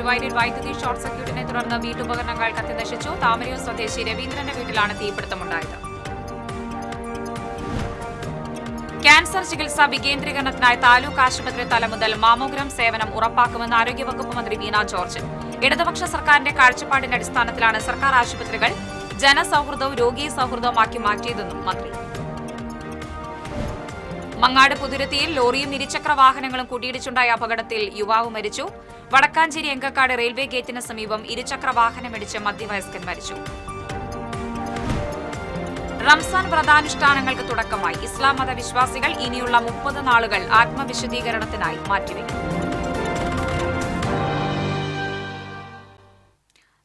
ഗുരുവായൂരിൽ വൈദ്യുതി ഷോർട്ട് സർക്യൂട്ടിനെ തുടർന്ന് വീട്ടുപകരണങ്ങൾ കത്തിനശിച്ചു. താമരയൂർ സ്വദേശി രവീന്ദ്രന്റെ വീട്ടിലാണ് തീപിടുത്തമുണ്ടായത്. ക്യാൻസർ ചികിത്സാ വികേന്ദ്രീകരണത്തിനായി താലൂക്ക് ആശുപത്രി തലം മുതൽ മാമോഗ്രാം സേവനം ഉറപ്പാക്കുമെന്ന് ആരോഗ്യവകുപ്പ് മന്ത്രി വീണ ജോർജ്. ഇടതുപക്ഷ സർക്കാരിന്റെ കാഴ്ചപ്പാടിന്റെ അടിസ്ഥാനത്തിലാണ് സർക്കാർ ആശുപത്രികൾ ജനസൌഹൃദവും രോഗീ സൌഹൃദവുമാക്കി മാറ്റിയതെന്നും മന്ത്രി. മങ്ങാട് പുതുരുത്തിയിൽ ലോറിയും ഇരുചക്ര വാഹനങ്ങളും കൂട്ടിയിടിച്ചുണ്ടായ അപകടത്തിൽ യുവാവ് മരിച്ചു. വടക്കാഞ്ചേരി എങ്കക്കാട് റെയിൽവേ ഗേറ്റിന് സമീപം ഇരുചക്ര വാഹനമിടിച്ച് മധ്യവയസ്കൻ മരിച്ചു. റംസാൻ വ്രതാനുഷ്ഠാനങ്ങൾക്ക് തുടക്കമായി. ഇസ്ലാം മത വിശ്വാസികൾ ഇനിയുള്ള 30 നാളുകൾ ആത്മവിശുദ്ധീകരണത്തിനായി മാറ്റിവെക്കും.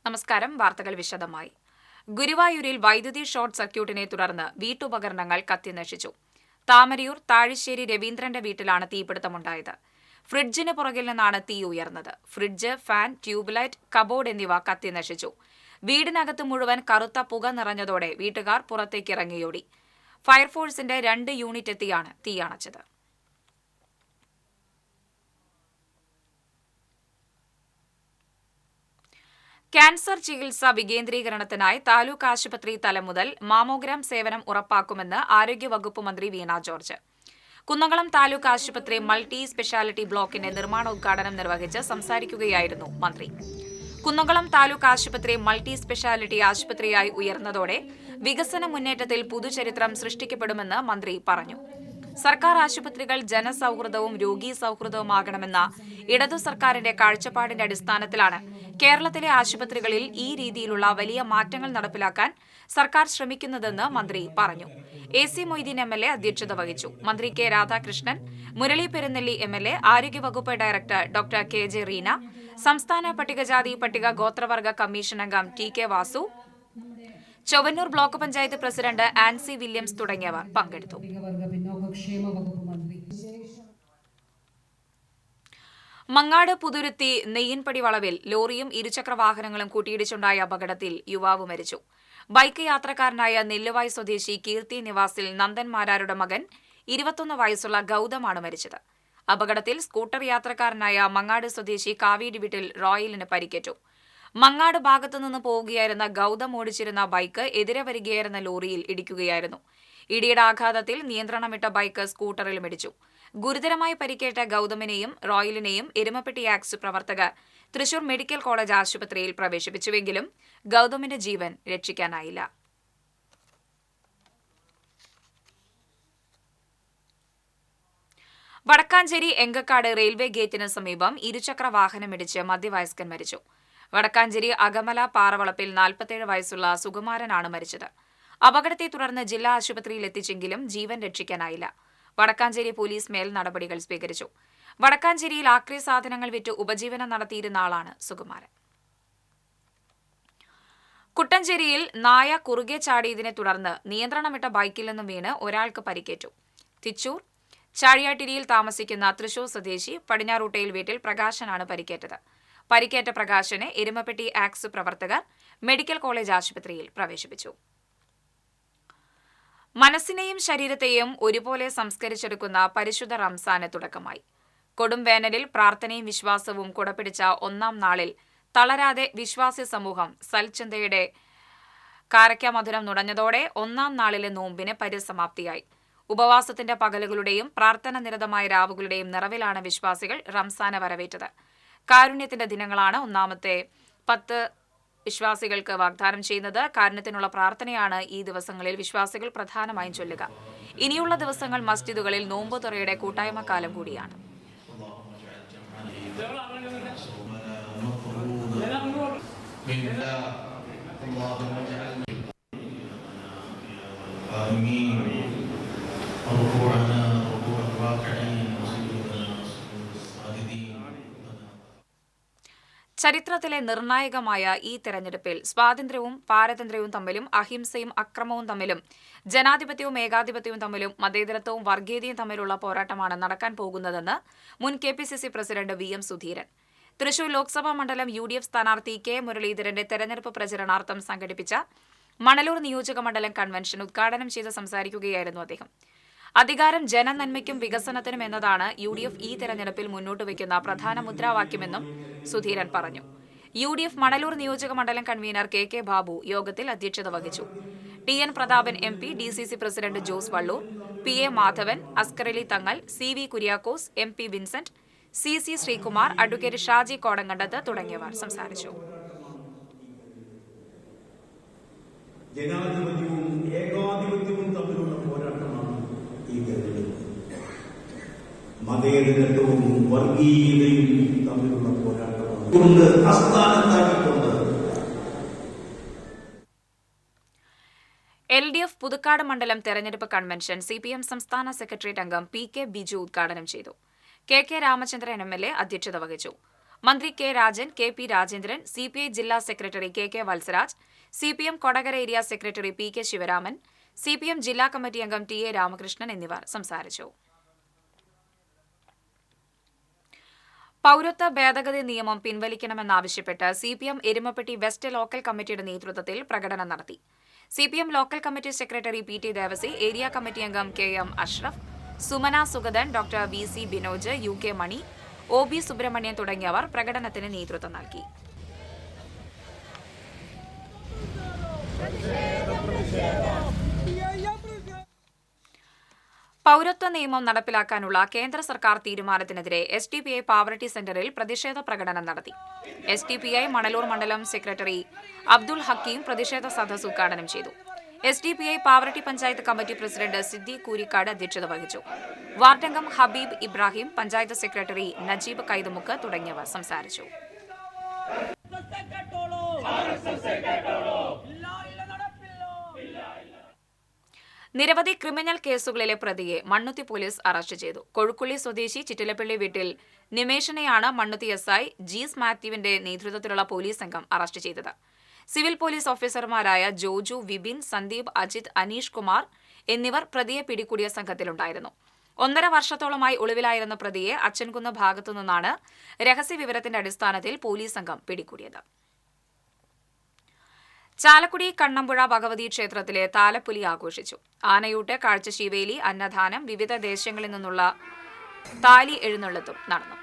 നമസ്കാരം. വാർത്തകൾ വിശദമായി. ഗുരുവായൂരിൽ വൈദ്യുതി ഷോർട്ട് സർക്യൂട്ടിനെ തുടർന്ന് വീട്ടുപകരണങ്ങൾ കത്തിനശിച്ചു. താമരയൂർ താഴിശ്ശേരി രവീന്ദ്രന്റെ വീട്ടിലാണ് തീപിടുത്തമുണ്ടായത്. ഫ്രിഡ്ജിന് പുറകിൽ നിന്നാണ് തീ ഉയർന്നത്. ഫ്രിഡ്ജ്, ഫാൻ, ട്യൂബ്ലൈറ്റ്, കബോർഡ് എന്നിവ കത്തിനശിച്ചു. വീടിനകത്ത് മുഴുവൻ കറുത്ത പുക നിറഞ്ഞതോടെ വീട്ടുകാർ പുറത്തേക്കിറങ്ങിയോടി. ഫയർഫോഴ്സിന്റെ 2 യൂണിറ്റ് എത്തിയാണ് തീയണച്ചത്. ക്യാൻസർ ചികിത്സാ വികേന്ദ്രീകരണത്തിനായി താലൂക്ക് ആശുപത്രി തലം മുതൽ മാമോഗ്രാം സേവനം ഉറപ്പാക്കുമെന്ന് ആരോഗ്യവകുപ്പ് മന്ത്രി വീണ ജോർജ്. കുന്നംകുളം താലൂക്ക് ആശുപത്രി മൾട്ടി സ്പെഷ്യാലിറ്റി ബ്ലോക്കിന്റെ നിർമ്മാണോദ്ഘാടനം നിർവഹിച്ച് സംസാരിക്കുകയായിരുന്നു മന്ത്രി. കുന്നംകുളം താലൂക്ക് ആശുപത്രി മൾട്ടി സ്പെഷ്യാലിറ്റി ആശുപത്രിയായി ഉയർന്നതോടെ വികസന മുന്നേറ്റത്തിൽ പുതുചരിത്രം സൃഷ്ടിക്കപ്പെടുമെന്ന് മന്ത്രി പറഞ്ഞു. സർക്കാർ ആശുപത്രികൾ ജനസൌഹൃദവും രോഗീ സൌഹൃദവുമാകണമെന്ന ഇടതു സർക്കാരിന്റെ കാഴ്ചപ്പാടിന്റെ അടിസ്ഥാനത്തിലാണ് കേരളത്തിലെ ആശുപത്രികളിൽ ഈ രീതിയിലുള്ള വലിയ മാറ്റങ്ങൾ നടപ്പിലാക്കാൻ സർക്കാർ ശ്രമിക്കുന്നതെന്ന് മന്ത്രി പറഞ്ഞു. AC മൊയ്തീൻ MLA അധ്യക്ഷത വഹിച്ചു. മന്ത്രി കെ രാധാകൃഷ്ണൻ, മുരളി പെരുന്നെല്ലി MLA, ആരോഗ്യവകുപ്പ് ഡയറക്ടർ ഡോക്ടർ KJ റീന, സംസ്ഥാന പട്ടികജാതി പട്ടിക ഗോത്രവർഗ കമ്മീഷൻ അംഗം TK Vasu, Chowwannur block panchayat president Ancy Williams തുടങ്ങിയവർ പങ്കെടുത്തു. മങ്ങാട് പുതുരുത്തി നെയ്യൻപടി വളവിൽ ലോറിയും ഇരുചക്ര വാഹനങ്ങളും കൂട്ടിയിടിച്ചുണ്ടായ അപകടത്തിൽ യുവാവ് മരിച്ചു. ബൈക്ക് യാത്രക്കാരനായ നെല്ലുവായ് സ്വദേശി കീർത്തി നിവാസിൽ നന്ദൻ മാരാരുടെ മകൻ 21 വയസ്സുള്ള ഗൌതമാണ് മരിച്ചത്. അപകടത്തിൽ സ്കൂട്ടർ യാത്രക്കാരനായ മങ്ങാട് സ്വദേശി കാവേരി വീട്ടിൽ റോയലിന് പരിക്കേറ്റു. മങ്ങാട് ഭാഗത്തുനിന്ന് പോവുകയായിരുന്ന ഗൌതം ഓടിച്ചിരുന്ന ബൈക്ക് എതിരെ വരികയായിരുന്ന ലോറിയിൽ ഇടിക്കുകയായിരുന്നു. ഇടിയുടെ ആഘാതത്തിൽ നിയന്ത്രണം വിട്ട ബൈക്ക് സ്കൂട്ടറിലും ഇടിച്ചു. ഗുരുതരമായി പരിക്കേറ്റ ഗൌതമിനെയും റോയലിനെയും എരുമപ്പെട്ടി ആക്സ് പ്രവർത്തകർ തൃശൂർ മെഡിക്കൽ കോളേജ് ആശുപത്രിയിൽ പ്രവേശിപ്പിച്ചുവെങ്കിലും ഗൌതമിന്റെ ജീവൻ രക്ഷിക്കാനായില്ല. വടക്കാഞ്ചേരി എങ്കക്കാട് റെയിൽവേ ഗേറ്റിന് സമീപം ഇരുചക്ര വാഹനമിടിച്ച് മധ്യവയസ്കൻ മരിച്ചു. വടക്കാഞ്ചേരി അകമല പാറവളപ്പിൽ 47 വയസ്സുള്ള സുകുമാരനാണ് മരിച്ചത്. അപകടത്തെ തുടർന്ന് ജില്ലാ ആശുപത്രിയിൽ എത്തിച്ചെങ്കിലും ജീവൻ രക്ഷിക്കാനായില്ല. വടക്കാഞ്ചേരി പോലീസ് മേൽ നടപടികൾ സ്വീകരിച്ചു. വടക്കാഞ്ചേരിയിൽ ആക്രി സാധനങ്ങൾ വിറ്റ് ഉപജീവനം നടത്തിയിരുന്ന ആളാണ് സുകുമാരൻ. കുട്ടഞ്ചേരിയിൽ നായ കുറുകെ ചാടിയതിനെ തുടർന്ന് നിയന്ത്രണമിട്ട ബൈക്കിൽ നിന്നും വീണ് ഒരാൾക്ക് പരിക്കേറ്റു. തിച്ചൂർ ചാഴിയാട്ടിരിയിൽ താമസിക്കുന്ന തൃശൂർ സ്വദേശി പടിഞ്ഞാറൂട്ടയിൽ വീട്ടിൽ പ്രകാശനാണ് പരിക്കേറ്റത്. പരിക്കേറ്റ പ്രകാശനെ എരുമപ്പെട്ടി ആക്സ് പ്രവർത്തകർ മെഡിക്കൽ കോളേജ് ആശുപത്രിയിൽ പ്രവേശിപ്പിച്ചു. മനസ്സിനെയും ശരീരത്തെയും ഒരുപോലെ സംസ്കരിച്ചെടുക്കുന്ന പരിശുദ്ധ റംസാന് തുടക്കമായി. കൊടും വേനലിൽ പ്രാർത്ഥനയും വിശ്വാസവും കുടപിടിച്ച 1-ാം നാളിൽ തളരാതെ വിശ്വാസി സമൂഹം സൽചന്തയുടെ കാരക്കാമധുരം നുടഞ്ഞതോടെ 1-ാം നാളിലെ നോമ്പിന് പരിസമാപ്തിയായി. ഉപവാസത്തിന്റെ പകലുകളുടെയും പ്രാർത്ഥന നിരതമായ രാവുകളുടെയും നിറവിലാണ് വിശ്വാസികൾ റംസാനെ വരവേറ്റത്. കാരുണ്യത്തിന്റെ ദിനങ്ങളാണ് ഒന്നാമത്തെ 10 വിശ്വാസികൾക്ക് വാഗ്ദാനം ചെയ്യുന്നത്. കാരുണ്യത്തിനുള്ള പ്രാർത്ഥനയാണ് ഈ ദിവസങ്ങളിൽ വിശ്വാസികൾ പ്രധാനമായും ചൊല്ലുക. ഇനിയുള്ള ദിവസങ്ങൾ മസ്ജിദുകളിൽ നോമ്പ് തുറയുടെ കൂട്ടായ്മ കാലം കൂടിയാണ്. ചരിത്രത്തിലെ നിർണായകമായ ഈ തെരഞ്ഞെടുപ്പിൽ സ്വാതന്ത്ര്യവും പാരതന്ത്ര്യവും തമ്മിലും അഹിംസയും അക്രമവും തമ്മിലും ജനാധിപത്യവും ഏകാധിപത്യവും തമ്മിലും മതേതരത്വവും വർഗീയതയും തമ്മിലുള്ള പോരാട്ടമാണ് നടക്കാൻ പോകുന്നതെന്ന് മുൻ KPCC president VM Sudheeran. Thrissur Lok Sabha മണ്ഡലം UDF സ്ഥാനാർത്ഥി K മുരളീധരന്റെ തെരഞ്ഞെടുപ്പ് പ്രചരണാർത്ഥം സംഘടിപ്പിച്ച മണലൂർ നിയോജക മണ്ഡലം കൺവെൻഷൻ ഉദ്ഘാടനം ചെയ്ത് സംസാരിക്കുകയായിരുന്നു അദ്ദേഹം. അധികാരം ജനനന്മയ്ക്കും വികസനത്തിനും എന്നതാണ് UDF ഈ തെരഞ്ഞെടുപ്പിൽ മുന്നോട്ട് വയ്ക്കുന്ന പ്രധാന മുദ്രാവാക്യമെന്നും സുധീരൻ പറഞ്ഞു. UDF മണലൂർ നിയോജക മണ്ഡലം കൺവീനർ KK ബാബു യോഗത്തിൽ അധ്യക്ഷത വഹിച്ചു. TN Prathapan MP, DCC president Jose Vallur, PA Madhavan, Askarali തങ്ങൾ, CV Kuriakose, MP Vincent, CC Sreekumar, advocate Shaji Kodankandath തുടങ്ങിയവർ സംസാരിച്ചു. ജനാധിപത്യവും ഏകാധിപത്യവും തമ്മിലുള്ള പോരാട്ടമാണ് ഈ തെരഞ്ഞെടുപ്പ്. മതേതരത്വവും വർഗീയതയും തമ്മിലുള്ള പോരാട്ടമാണ്. കൊണ്ട് അസ്ഥാനത്താക്കിക്കൊണ്ട് LDF പുതുക്കാട് മണ്ഡലം തെരഞ്ഞെടുപ്പ് കൺവെൻഷൻ CPM സംസ്ഥാന സെക്രട്ടേറിയറ്റ് അംഗം PK ബിജു ഉദ്ഘാടനം ചെയ്തു. KK രാമചന്ദ്രൻ MLA അധ്യക്ഷത വഹിച്ചു. മന്ത്രി K Rajan, KP Rajendran, CPI ജില്ലാ secretary KK Valsaraj, CPM Kodakara area secretary PK Sivaraman, CPM ജില്ലാ കമ്മിറ്റി അംഗം TA രാമകൃഷ്ണൻ എന്നിവർ സംസാരിച്ചു. പൌരത്വ ഭേദഗതി നിയമം പിൻവലിക്കണമെന്നാവശ്യപ്പെട്ട് CPM എരുമപ്പെട്ടി വെസ്റ്റ് ലോക്കൽ കമ്മിറ്റിയുടെ നേതൃത്വത്തിൽ പ്രകടനം നടത്തി. CPM local committee secretary PT Devasi, area committee അംഗം KM Ashraf, Sumana Sugathan, doctor VC Binoj, UK മണി, OB സുബ്രഹ്മണ്യൻ തുടങ്ങിയവർ പ്രകടനത്തിന് നേതൃത്വം നൽകി. പൌരത്വ നിയമം നടപ്പിലാക്കാനുള്ള കേന്ദ്ര സർക്കാർ തീരുമാനത്തിനെതിരെ SDPI പാവറട്ടി സെന്ററിൽ പ്രതിഷേധ പ്രകടനം നടത്തി. SDPI മണലൂർ മണ്ഡലം സെക്രട്ടറി അബ്ദുൾ ഹക്കീം പ്രതിഷേധ സദസ്സ് ഉദ്ഘാടനം ചെയ്തു. SDPI Pavaratti panchayat committee president Siddi Koorikkad അധ്യക്ഷത വഹിച്ചു. വാർഡംഗം ഹബീബ് ഇബ്രാഹിം, പഞ്ചായത്ത് സെക്രട്ടറി നജീബ് കൈതമുക്ക് തുടങ്ങിയവർ സംസാരിച്ചു. നിരവധി ക്രിമിനൽ കേസുകളിലെ പ്രതിയെ മണ്ണുത്തി പോലീസ് അറസ്റ്റ് ചെയ്തു. കൊഴുക്കുള്ളി സ്വദേശി ചിറ്റിലപ്പള്ളി വീട്ടിൽ നിമേഷിനെയാണ് മണ്ണുത്തി SI ജീസ് മാത്യുവിന്റെ നേതൃത്വത്തിലുള്ള പോലീസ് സംഘം അറസ്റ്റ് ചെയ്തത്. സിവിൽ പോലീസ് ഓഫീസർമാരായ ജോജു, വിപിൻ, സന്ദീപ്, അജിത്, അനീഷ് കുമാർ എന്നിവർ പ്രതിയെ പിടികൂടിയ സംഘത്തിലുണ്ടായിരുന്നു. 1.5 വർഷത്തോളമായി ഒളിവിലായിരുന്ന പ്രതിയെ അച്ചൻകുന്ന് ഭാഗത്തുനിന്നാണ് രഹസ്യവിവരത്തിന്റെ അടിസ്ഥാനത്തിൽ പോലീസ് സംഘം പിടികൂടിയത്. ചാലക്കുടി കണ്ണമ്പുഴ ഭഗവതി ക്ഷേത്രത്തിലെ താലപ്പൊലി ആഘോഷിച്ചു. ആനയൂട്ട്, കാഴ്ചശീവേലി, അന്നദാനം, വിവിധ ദേശങ്ങളിൽ നിന്നുള്ള താലി എഴുന്നള്ളത്തും നടന്നു.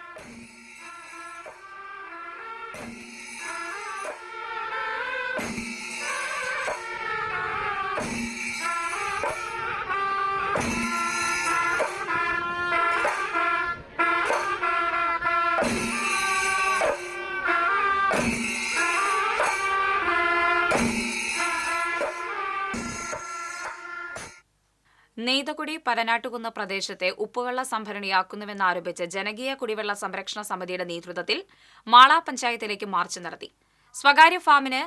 നെയ്തകുടി പരനാട്ടുകുന്ന് പ്രദേശത്തെ ഉപ്പുവെള്ള സംഭരണിയാക്കുന്നുവെന്നാരോപിച്ച് ജനകീയ കുടിവെള്ള സംരക്ഷണ സമിതിയുടെ നേതൃത്വത്തിൽ മാള പഞ്ചായത്തിലേക്ക് മാർച്ച് നടത്തി. സ്വകാര്യ ഫാമിന്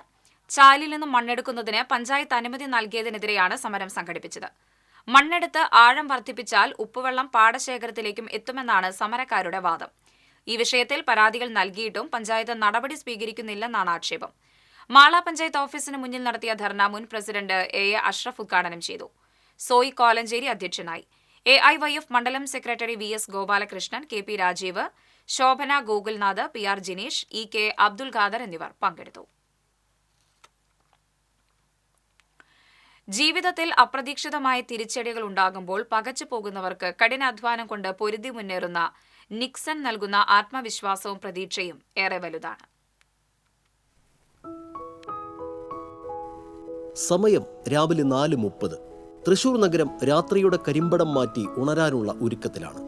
ചാലിൽ നിന്നും മണ്ണെടുക്കുന്നതിന് പഞ്ചായത്ത് അനുമതി നൽകിയതിനെതിരെയാണ് സമരം സംഘടിപ്പിച്ചത്. മണ്ണെടുത്ത് ആഴം വർദ്ധിപ്പിച്ചാൽ ഉപ്പുവെള്ളം പാടശേഖരത്തിലേക്കും എത്തുമെന്നാണ് സമരക്കാരുടെ വാദം. ഈ വിഷയത്തിൽ പരാതികൾ നൽകിയിട്ടും പഞ്ചായത്ത് നടപടി സ്വീകരിക്കുന്നില്ലെന്നാണ് ആക്ഷേപം. മാള പഞ്ചായത്ത് ഓഫീസിന് മുന്നിൽ നടത്തിയ ധർണ മുൻ പ്രസിഡന്റ് A അഷ്റഫ് ഉദ്ഘാടനം ചെയ്തു. സോയി കോലഞ്ചേരി അധ്യക്ഷനായി. AIYF മണ്ഡലം secretary VS Gopalakrishnan, KP Rajeev, Shobhana Gokulnath, PR Jineesh, EK Abdul Khader എന്നിവർ പങ്കെടുത്തു. ജീവിതത്തിൽ അപ്രതീക്ഷിതമായ തിരിച്ചടികൾ ഉണ്ടാകുമ്പോൾ പകച്ചു പോകുന്നവർക്ക് കഠിനാധ്വാനം കൊണ്ട് പൊരുതി മുന്നേറുന്ന നിക്സൺ നൽകുന്ന ആത്മവിശ്വാസവും പ്രതീക്ഷയും ഏറെ വലുതാണ്. സമയം രാവിലെ 4:30. തൃശൂർ നഗരം രാത്രിയുടെ കരിമ്പടം മാറ്റി ഉണരാനുള്ള ഒരുക്കത്തിലാണ്.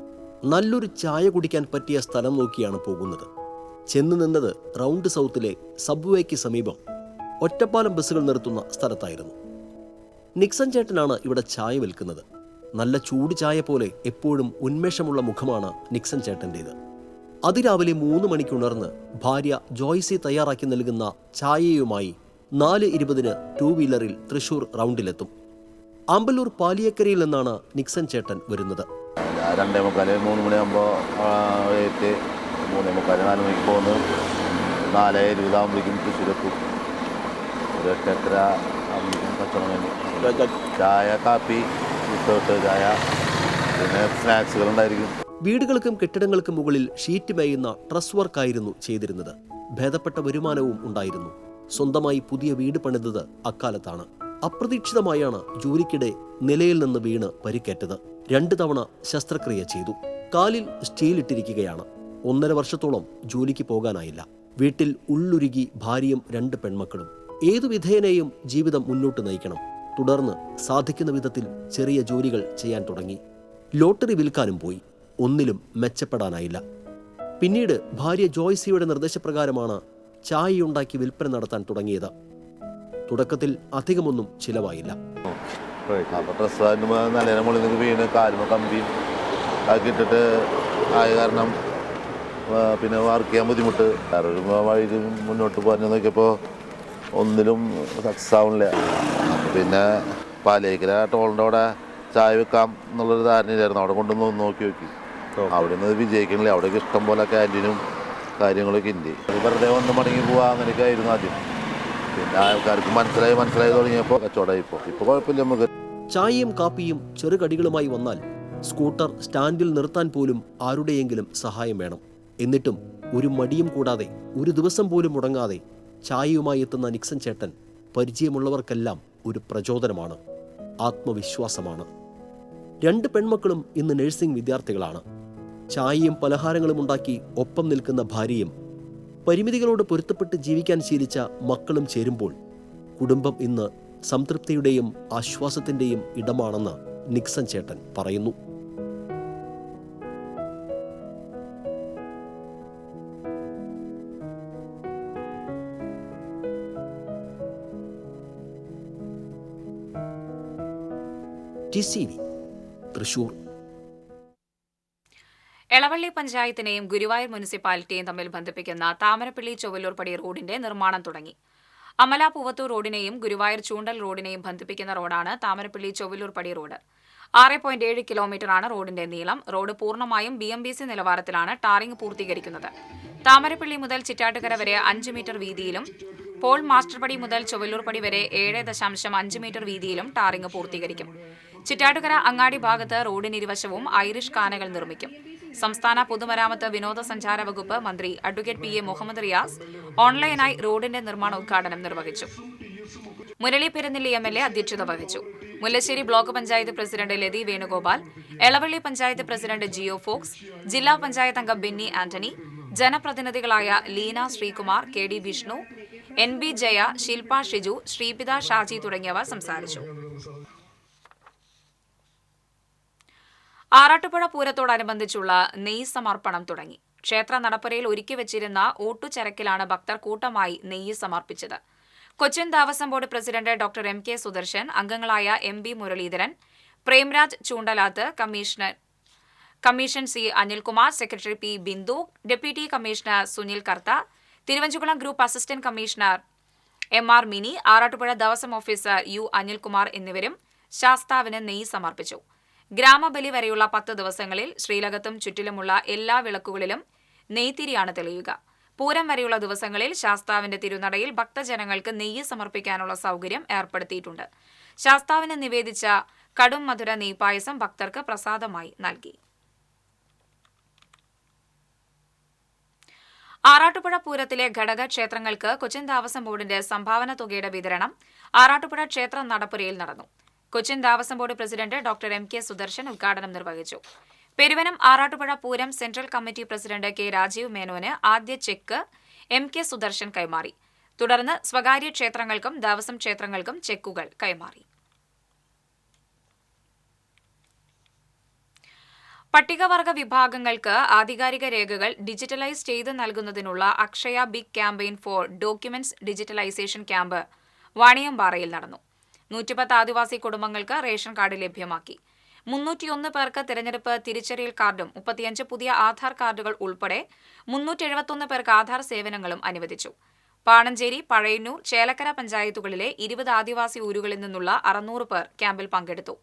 നല്ലൊരു ചായ കുടിക്കാൻ പറ്റിയ സ്ഥലം നോക്കിയാണ് പോകുന്നത്. ചെന്നു നിന്നത് റൗണ്ട് സൗത്തിലെ സബ്വേക്ക് സമീപം ഒറ്റപ്പാലം ബസ്സുകൾ നിർത്തുന്ന സ്ഥലത്തായിരുന്നു. നിക്സൺ ചേട്ടനാണ് ഇവിടെ ചായ വിൽക്കുന്നത്. നല്ല ചൂട് ചായ പോലെ എപ്പോഴും ഉന്മേഷമുള്ള മുഖമാണ് നിക്സൺ ചേട്ടൻ്റേത്. അതിരാവിലെ 3 മണിക്ക് ഉണർന്ന് ഭാര്യ ജോയ്സി തയ്യാറാക്കി നൽകുന്ന ചായയുമായി 4:20 2 വീലറിൽ തൃശൂർ റൗണ്ടിലെത്തും. അമ്പലൂർ പാലിയക്കരയിൽ നിന്നാണ് നിക്സൺ ചേട്ടൻ വരുന്നത്. 2:45 3 മണിയാകുമ്പോൾ 3:45 4 മണിക്ക് പോകുന്നു. 4:20 ആകുമ്പോഴേക്കും തൃശ്ശൂരെത്തും. ഒരു 8:30 ആകുമ്പോഴേക്കും കച്ചവടം. ചായ, കാപ്പി, വിത്തൗട്ട് ചായ, പിന്നെ സ്നാക്സുകൾ ഉണ്ടായിരിക്കും. വീടുകൾക്കും കെട്ടിടങ്ങൾക്കും മുകളിൽ ഷീറ്റ് മേയുന്ന ട്രസ് വർക്കായിരുന്നു ചെയ്തിരുന്നത്. ഭേദപ്പെട്ട വരുമാനവും ഉണ്ടായിരുന്നു. സ്വന്തമായി പുതിയ വീട് പണിതത് അക്കാലത്താണ്. അപ്രതീക്ഷിതമായാണ് ജോലിക്കിടെ നിലയിൽ നിന്ന് വീണ് പരിക്കേറ്റത്. 2 തവണ ശസ്ത്രക്രിയ ചെയ്തു. കാലിൽ സ്റ്റീൽ ഇട്ടിരിക്കുകയാണ്. 1.5 വർഷത്തോളം ജോലിക്ക് പോകാനായില്ല. വീട്ടിൽ ഉള്ളുരുകി ഭാര്യയും 2 പെൺമക്കളും. ഏതു വിധേയനെയും ജീവിതം മുന്നോട്ട് നയിക്കണം. തുടർന്ന് സാധിക്കുന്ന വിധത്തിൽ ചെറിയ ജോലികൾ ചെയ്യാൻ തുടങ്ങി. ലോട്ടറി വിൽക്കാനും പോയി. ഒന്നിലും മെച്ചപ്പെടാനായില്ല. പിന്നീട് ഭാര്യ ജോയ്സിയുടെ നിർദ്ദേശപ്രകാരമാണ് ചായയുണ്ടാക്കി വിൽപ്പന നടത്താൻ തുടങ്ങിയത്. തുടക്കത്തിൽ അധികമൊന്നും ചിലവായില്ല. അപ്പോൾ ഡ്രസ്സ് വാങ്ങുമ്പോൾ നല്ല മുകളിൽ നിന്ന് വീണ് കാലുമ കമ്പിയും ആക്കി ഇട്ടിട്ട് ആയ കാരണം പിന്നെ വർക്ക് ചെയ്യാൻ ബുദ്ധിമുട്ട്. വേറൊരു വഴി മുന്നോട്ട് പറഞ്ഞു നോക്കിയപ്പോൾ ഒന്നിലും സക്സസ് ആവുന്നില്ല. പിന്നെ പാലേക്കര ടോളിൻ്റെ അവിടെ ചായ വെക്കാം എന്നുള്ളൊരു ധാരണയിലായിരുന്നു. അവിടെ കൊണ്ടുവന്ന് നോക്കി അവിടെ നിന്ന് വിജയിക്കണില്ല. അവിടേക്ക് ഇഷ്ടം പോലെ ക്യാൻറ്റീനും കാര്യങ്ങളൊക്കെ ഉണ്ട്. വെറുതെ ഒന്ന് മടങ്ങി പോവാ അങ്ങനെയൊക്കെ ആയിരുന്നു ആദ്യം. പിന്നെ ആൾക്കാർക്ക് മനസ്സിലായി തുടങ്ങിയപ്പോൾ കച്ചവടമായി. ഇപ്പോൾ കുഴപ്പമില്ല. നമുക്ക് ചായയും കാപ്പിയും ചെറുകടികളുമായി വന്നാൽ സ്കൂട്ടർ സ്റ്റാൻഡിൽ നിർത്താൻ പോലും ആരുടെയെങ്കിലും സഹായം വേണം. എന്നിട്ടും ഒരു മടിയും കൂടാതെ ഒരു ദിവസം പോലും മുടങ്ങാതെ ചായയുമായി എത്തുന്ന നിക്സൺ ചേട്ടൻ പരിചയമുള്ളവർക്കെല്ലാം ഒരു പ്രചോദനമാണ്, ആത്മവിശ്വാസമാണ്. 2 പെൺമക്കളും ഇന്ന് നഴ്സിംഗ് വിദ്യാർത്ഥികളാണ്. ചായയും പലഹാരങ്ങളും ഉണ്ടാക്കി ഒപ്പം നിൽക്കുന്ന ഭാര്യയും പരിമിതികളോട് പൊരുത്തപ്പെട്ട് ജീവിക്കാൻ ശീലിച്ച മക്കളും ചേരുമ്പോൾ കുടുംബം ഇന്ന് സംതൃപ്തിയുടെയും ആശ്വാസത്തിന്റെയും ഇടമാണെന്ന് നിക്സൺ ചേട്ടൻ പറയുന്നു. TCV തൃശൂർ. എളവള്ളി പഞ്ചായത്തിനെയും ഗുരുവായൂർ മുനിസിപ്പാലിറ്റിയെയും തമ്മിൽ ബന്ധിപ്പിക്കുന്ന താമരപ്പള്ളി ചൊവ്വലൂർപ്പടി റോഡിന്റെ നിർമ്മാണം തുടങ്ങി. അമല പൂവത്തൂർ റോഡിനെയും ഗുരുവായൂർ ചൂണ്ടൽ റോഡിനെയും ബന്ധിപ്പിക്കുന്ന റോഡാണ് താമരപ്പള്ളി ചൊവ്വലൂർപ്പടി റോഡ്. 6.7 കിലോമീറ്ററാണ് റോഡിന്റെ നീളം. റോഡ് പൂർണ്ണമായും BMBC നിലവാരത്തിലാണ് ടാറിംഗ് പൂർത്തീകരിക്കുന്നത്. താമരപ്പള്ളി മുതൽ ചിറ്റാട്ടുകര വരെ 5 മീറ്റർ വീതിയിലും പോൾ മാസ്റ്റർപടി മുതൽ ചൊവ്വലൂർപ്പടി വരെ 7.5 മീറ്റർ വീതിയിലും ടാറിംഗ് പൂർത്തീകരിക്കും. ചിറ്റാട്ടുകര അങ്ങാടി ഭാഗത്ത് റോഡിനിരുവശവും ഐറിഷ് കാനകൾ നിർമ്മിക്കും. സംസ്ഥാന പൊതുമരാമത്ത് വിനോദസഞ്ചാര വകുപ്പ് മന്ത്രി അഡ്വക്കേറ്റ് PA മുഹമ്മദ് റിയാസ് ഓൺലൈനായി റോഡിന്റെ നിർമ്മാണോദ്ഘാടനം നിർവഹിച്ചു. മുരളി പെരുന്നില്ലി MLA അധ്യക്ഷത വഹിച്ചു. Mullassery block panchayat president ലതി Venugopal, Elavally panchayat president Jio Fox, ജില്ലാ പഞ്ചായത്ത് അംഗം ബെന്നി ആന്റണി, ജനപ്രതിനിധികളായ ലീന ശ്രീകുമാർ, KD വിഷ്ണു, NB ജയ, ശിൽപ ഷിജു, ശ്രീപിത ഷാജി തുടങ്ങിയവർ സംസാരിച്ചു. ആറാട്ടുപുഴ പൂരത്തോടനുബന്ധിച്ചുള്ള നെയ്യ് സമർപ്പണം തുടങ്ങി. ക്ഷേത്ര നടപ്പുരയിൽ ഒരുക്കിവച്ചിരുന്ന ഓട്ടുചരക്കിലാണ് ഭക്തർ കൂട്ടമായി നെയ്യ് സമർപ്പിച്ചത്. Cochin Devaswom board president doctor MK Sudarshan, അംഗങ്ങളായ MB Muraleedharan, Premraj Choondalath, commission C Anilkumar, secretary P Bindu, deputy commissioner Sunil Kartha, Thiruvanchikulam group assistant commissioner MR Mini, Arattupuzha Devaswom officer U Anilkumar എന്നിവരും ശാസ്താവിന് നെയ്യ് സമർപ്പിച്ചു. ഗ്രാമബലി വരെയുള്ള 10 ദിവസങ്ങളിൽ ശ്രീലകത്തും ചുറ്റിലുമുള്ള എല്ലാ വിളക്കുകളിലും നെയ്ത്തിരിയാണ് തെളിയുക. പൂരം വരെയുള്ള ദിവസങ്ങളിൽ ശാസ്താവിന്റെ തിരുനടയിൽ ഭക്തജനങ്ങൾക്ക് നെയ്യ് സമർപ്പിക്കാനുള്ള സൗകര്യം ഏർപ്പെടുത്തിയിട്ടുണ്ട്. ശാസ്താവിന് നിവേദിച്ച കടും മധുര നെയ്പായസം ഭക്തർക്ക് പ്രസാദമായി നൽകി. ആറാട്ടുപുഴ പൂരത്തിലെ ഘടകക്ഷേത്രങ്ങൾക്ക് കൊച്ചിൻ ദേവസ്വം ബോർഡിന്റെ സംഭാവന തുകയുടെ വിതരണം ആറാട്ടുപുഴ ക്ഷേത്ര നടപ്പുരയിൽ നടന്നു. Cochin Devaswom board president doctor MK Sudarshan ഉദ്ഘാടനം നിർവഹിച്ചു. Peruvanam Arattupuzha Pooram central committee president K Rajeev മേനോന് ആദ്യ ചെക്ക് MK സുദർശൻ കൈമാറി. തുടർന്ന് സ്വകാര്യ ക്ഷേത്രങ്ങൾക്കും ദേവസ്വം ക്ഷേത്രങ്ങൾക്കും ചെക്കുകൾ കൈമാറി. പട്ടികവർഗ വിഭാഗങ്ങൾക്ക് ആധികാരിക രേഖകൾ ഡിജിറ്റലൈസ് ചെയ്ത് നൽകുന്നതിനുള്ള Akshaya big campaign for documents digitalisation camp വാണിയമ്പാറയിൽ നടന്നു. 110 ആദിവാസി കുടുംബങ്ങൾക്ക് റേഷൻ കാർഡ് ലഭ്യമാക്കി. 301 പേർക്ക് തിരഞ്ഞെടുപ്പ് തിരിച്ചറിയൽ കാർഡും 35 പുതിയ ആധാർ കാർഡുകൾ ഉൾപ്പെടെ 371 പേർക്ക് ആധാർ സേവനങ്ങളും അനുവദിച്ചു. പാണഞ്ചേരി, പഴയന്നൂർ, ചേലക്കര പഞ്ചായത്തുകളിലെ 20 ആദിവാസി ഊരുകളിൽ നിന്നുള്ള 600 പേർ ക്യാമ്പിൽ പങ്കെടുത്തു.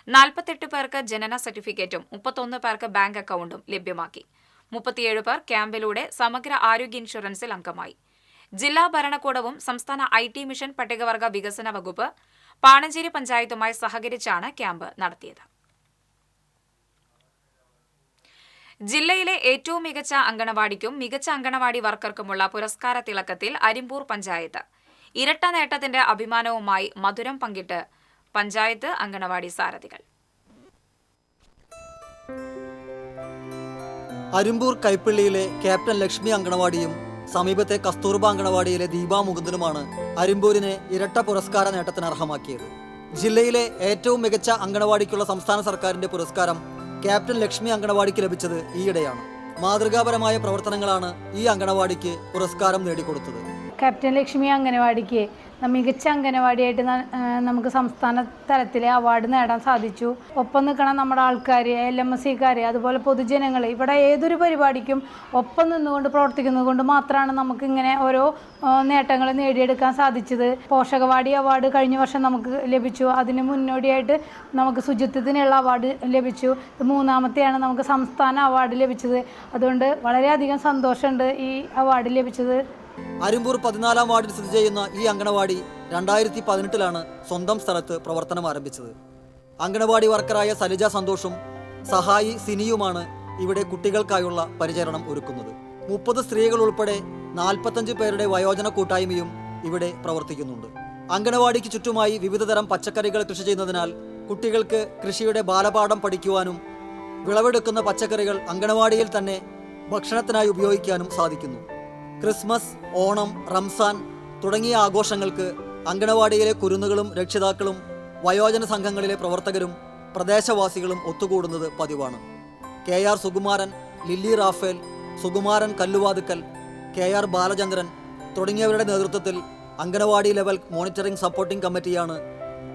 48 പേർക്ക് ജനന സർട്ടിഫിക്കറ്റും 31 പേർക്ക് ബാങ്ക് അക്കൌണ്ടും ലഭ്യമാക്കി. 37 പേർ ക്യാമ്പിലൂടെ സമഗ്ര ആരോഗ്യ ഇൻഷുറൻസിൽ അംഗമായി. ജില്ലാ ഭരണകൂടവും സംസ്ഥാന IT മിഷൻ പട്ടികവർഗ വികസന വകുപ്പ് പാണഞ്ചേരി പഞ്ചായത്തുമായി സഹകരിച്ചാണ് ക്യാമ്പ് നടത്തിയത്. ജില്ലയിലെ ഏറ്റവും മികച്ച അങ്കണവാടിക്കും മികച്ച അങ്കണവാടി വർക്കർക്കുമുള്ള പുരസ്കാര തിളക്കത്തിൽ അരിമ്പൂർ പഞ്ചായത്ത്. ഇരട്ട നേട്ടത്തിന്റെ അഭിമാനവുമായി മധുരം പങ്കിട്ട് പഞ്ചായത്ത് അങ്കണവാടി സാരഥികൾ. അരിമ്പൂർ കൈപ്പള്ളിയിലെ ക്യാപ്റ്റൻ ലക്ഷ്മി അങ്കണവാടിയും സമീപത്തെ കസ്തൂർബ അങ്കണവാടിയിലെ ദീപാ മുകുന്ദനുമാണ് അരിമ്പൂരിനെ ഇരട്ട പുരസ്കാര നേട്ടത്തിന് അർഹമാക്കിയത്. ജില്ലയിലെ ഏറ്റവും മികച്ച അങ്കണവാടിക്കുള്ള സംസ്ഥാന സർക്കാരിന്റെ പുരസ്കാരം ക്യാപ്റ്റൻ ലക്ഷ്മി അങ്കണവാടിക്ക് ലഭിച്ചത് ഈയിടെയാണ്. മാതൃകാപരമായ പ്രവർത്തനങ്ങളാണ് ഈ അങ്കണവാടിക്ക് പുരസ്കാരം നേടിക്കൊടുത്തത്. ക്യാപ്റ്റൻ ലക്ഷ്മി അംഗനവാടിക്ക് മികച്ച അംഗനവാടിയായിട്ട് നമുക്ക് സംസ്ഥാന തലത്തിലെ അവാർഡ് നേടാൻ സാധിച്ചു. ഒപ്പം നിൽക്കണം നമ്മുടെ ആൾക്കാർ, LMSക്കാർ, അതുപോലെ പൊതുജനങ്ങൾ. ഇവിടെ ഏതൊരു പരിപാടിക്കും ഒപ്പം നിന്നുകൊണ്ട് പ്രവർത്തിക്കുന്നത് കൊണ്ട് മാത്രമാണ് നമുക്ക് ഇങ്ങനെ ഓരോ നേട്ടങ്ങൾ നേടിയെടുക്കാൻ സാധിച്ചത്. പോഷകവാടി അവാർഡ് കഴിഞ്ഞ വർഷം നമുക്ക് ലഭിച്ചു. അതിന് മുന്നോടിയായിട്ട് നമുക്ക് ശുചിത്വത്തിനുള്ള അവാർഡ് ലഭിച്ചു. ഇത് മൂന്നാമത്തെയാണ് നമുക്ക് സംസ്ഥാന അവാർഡ് ലഭിച്ചത്. അതുകൊണ്ട് വളരെയധികം സന്തോഷമുണ്ട് ഈ അവാർഡ് ലഭിച്ചത്. അരിമ്പൂർ 14-ാം വാർഡിൽ സ്ഥിതി ചെയ്യുന്ന ഈ അങ്കണവാടി 2018-ലാണ് സ്വന്തം സ്ഥലത്ത് പ്രവർത്തനം ആരംഭിച്ചത്. അങ്കണവാടി വർക്കറായ സലിജ സന്തോഷും സഹായി സിനിയുമാണ് ഇവിടെ കുട്ടികൾക്കായുള്ള പരിചരണം ഒരുക്കുന്നത്. 30 സ്ത്രീകൾ ഉൾപ്പെടെ 45 പേരുടെ വയോജന കൂട്ടായ്മയും ഇവിടെ പ്രവർത്തിക്കുന്നുണ്ട്. അങ്കണവാടിക്ക് ചുറ്റുമായി വിവിധതരം പച്ചക്കറികൾ കൃഷി ചെയ്യുന്നതിനാൽ കുട്ടികൾക്ക് കൃഷിയുടെ ബാലപാഠം പഠിക്കുവാനും വിളവെടുക്കുന്ന പച്ചക്കറികൾ അങ്കണവാടിയിൽ തന്നെ ഭക്ഷണത്തിനായി ഉപയോഗിക്കാനും സാധിക്കുന്നു. ക്രിസ്മസ്, ഓണം, റംസാൻ തുടങ്ങിയ ആഘോഷങ്ങൾക്ക് അങ്കണവാടിയിലെ കുരുന്നുകളും രക്ഷിതാക്കളും വയോജന സംഘങ്ങളിലെ പ്രവർത്തകരും പ്രദേശവാസികളും ഒത്തുകൂടുന്നത് പതിവാണ്. KR Sukumaran, Lilly Raphael, Sukumaran Kalluvathukkal, KR Balachandran തുടങ്ങിയവരുടെ നേതൃത്വത്തിൽ അങ്കണവാടി ലെവൽ മോണിറ്ററിംഗ് സപ്പോർട്ടിംഗ് കമ്മിറ്റിയാണ്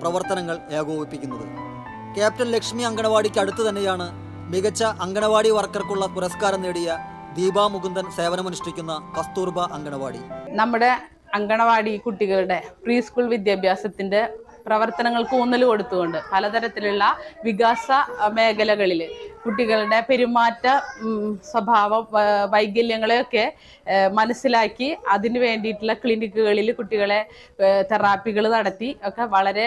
പ്രവർത്തനങ്ങൾ ഏകോപിപ്പിക്കുന്നത്. ക്യാപ്റ്റൻ ലക്ഷ്മി അങ്കണവാടിക്ക് അടുത്ത് തന്നെയാണ് മികച്ച അങ്കണവാടി വർക്കർക്കുള്ള പുരസ്കാരം നേടിയ ദീപാ മുകുന്ദൻ സേവനമനുഷ്ഠിക്കുന്ന കസ്തൂർബ അങ്കണവാടി. നമ്മുടെ അങ്കണവാടി കുട്ടികളുടെ പ്രീ സ്കൂൾ വിദ്യാഭ്യാസത്തിന്റെ പ്രവർത്തനങ്ങൾക്ക് ഊന്നൽ കൊടുത്തുകൊണ്ട് പലതരത്തിലുള്ള വികാസ മേഖലകളിൽ കുട്ടികളുടെ പെരുമാറ്റ സ്വഭാവ വൈകല്യങ്ങളെയൊക്കെ മനസ്സിലാക്കി അതിന് വേണ്ടിയിട്ടുള്ള ക്ലിനിക്കുകളിൽ കുട്ടികളെ തെറാപ്പികൾ നടത്തി ഒക്കെ വളരെ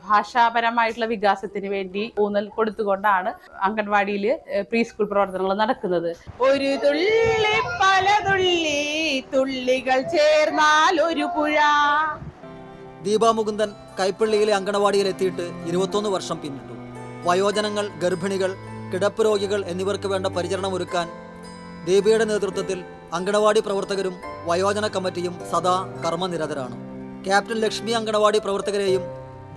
ഭാഷാപരമായിട്ടുള്ള വികാസത്തിന് വേണ്ടി ഊന്നൽ കൊടുത്തുകൊണ്ടാണ് അംഗൻവാടിയിൽ പ്രീ സ്കൂൾ പ്രവർത്തനങ്ങൾ നടക്കുന്നത്. ഒരു തുള്ളി പല തുള്ളി തുള്ളികൾ ചേർന്നാൽ ഒരു പുഴ. ദീപാ മുകുന്ദൻ കൈപ്പള്ളിയിലെ അങ്കണവാടിയിൽ എത്തിയിട്ട് 21 വർഷം പിന്നിട്ടു. വയോജനങ്ങൾ, ഗർഭിണികൾ, കിടപ്പ് രോഗികൾ എന്നിവർക്ക് വേണ്ട പരിചരണം ഒരുക്കാൻ ദീപയുടെ നേതൃത്വത്തിൽ അങ്കണവാടി പ്രവർത്തകരും വയോജന കമ്മിറ്റിയും സദാ കർമ്മനിരതരാണ്. ക്യാപ്റ്റൻ ലക്ഷ്മി അങ്കണവാടി പ്രവർത്തകരെയും